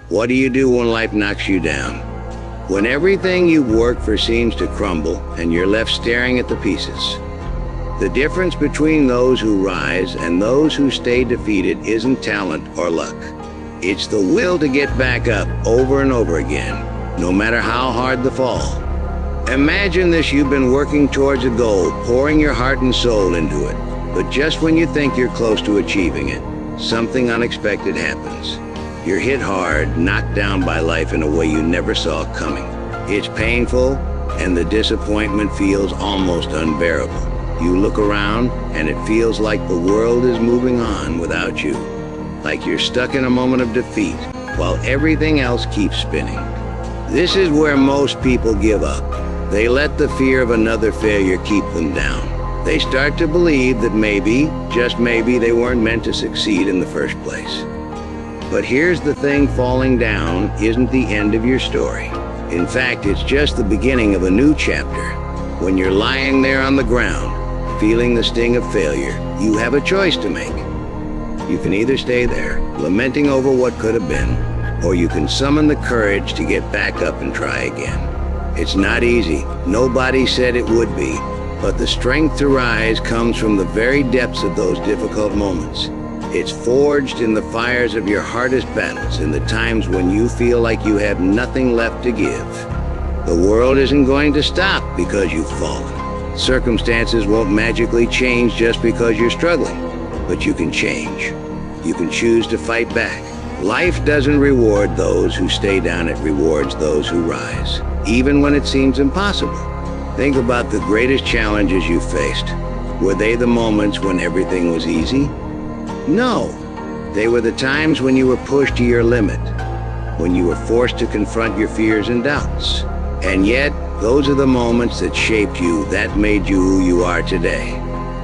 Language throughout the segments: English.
What do you do when life knocks you down? When everything you've worked for seems to crumble and you're left staring at the pieces? The difference between those who rise and those who stay defeated isn't talent or luck. It's the will to get back up over and over again, no matter how hard the fall. Imagine this: you've been working towards a goal, pouring your heart and soul into it, but just when you think you're close to achieving it, something unexpected happens. You're hit hard, knocked down by life in a way you never saw coming. It's painful, and the disappointment feels almost unbearable. You look around, and it feels like the world is moving on without you. Like you're stuck in a moment of defeat, while everything else keeps spinning. This is where most people give up. They let the fear of another failure keep them down. They start to believe that maybe, just maybe, they weren't meant to succeed in the first place. But here's the thing: falling down isn't the end of your story. In fact, it's just the beginning of a new chapter. When you're lying there on the ground, feeling the sting of failure, you have a choice to make. You can either stay there, lamenting over what could have been, or you can summon the courage to get back up and try again. It's not easy. Nobody said it would be. But the strength to rise comes from the very depths of those difficult moments. It's forged in the fires of your hardest battles, in the times when you feel like you have nothing left to give. The world isn't going to stop because you've fallen. Circumstances won't magically change just because you're struggling. But you can change. You can choose to fight back. Life doesn't reward those who stay down, it rewards those who rise, even when it seems impossible. Think about the greatest challenges you faced. Were they the moments when everything was easy? No. They were the times when you were pushed to your limit, when you were forced to confront your fears and doubts. And yet, those are the moments that shaped you, that made you who you are today.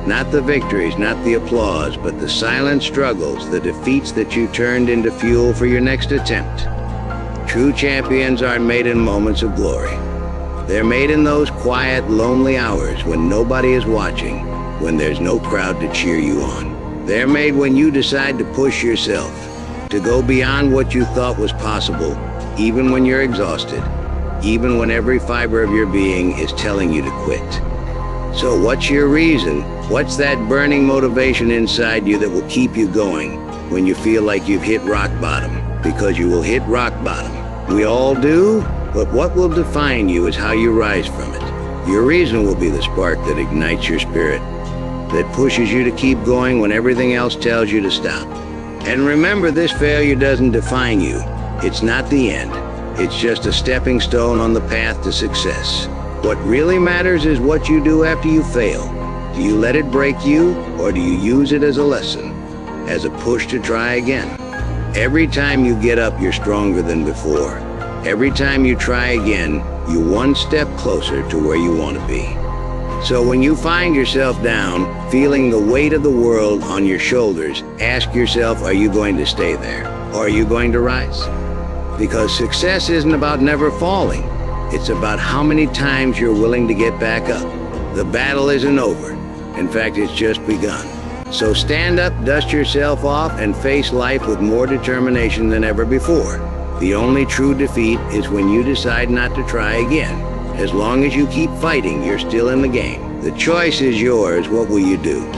Not the victories, not the applause, but the silent struggles, the defeats that you turned into fuel for your next attempt. True champions aren't made in moments of glory. They're made in those quiet, lonely hours when nobody is watching, when there's no crowd to cheer you on. They're made when you decide to push yourself, to go beyond what you thought was possible, even when you're exhausted, even when every fiber of your being is telling you to quit. So what's your reason? What's that burning motivation inside you that will keep you going when you feel like you've hit rock bottom? Because you will hit rock bottom. We all do, but what will define you is how you rise from it. Your reason will be the spark that ignites your spirit, that pushes you to keep going when everything else tells you to stop. And remember, this failure doesn't define you. It's not the end. It's just a stepping stone on the path to success. What really matters is what you do after you fail. Do you let it break you, or do you use it as a lesson, as a push to try again? Every time you get up, you're stronger than before. Every time you try again, you're one step closer to where you want to be. So when you find yourself down, feeling the weight of the world on your shoulders, ask yourself, are you going to stay there, or are you going to rise? Because success isn't about never falling. It's about how many times you're willing to get back up. The battle isn't over. In fact, it's just begun. So stand up, dust yourself off, and face life with more determination than ever before. The only true defeat is when you decide not to try again. As long as you keep fighting, you're still in the game. The choice is yours. What will you do?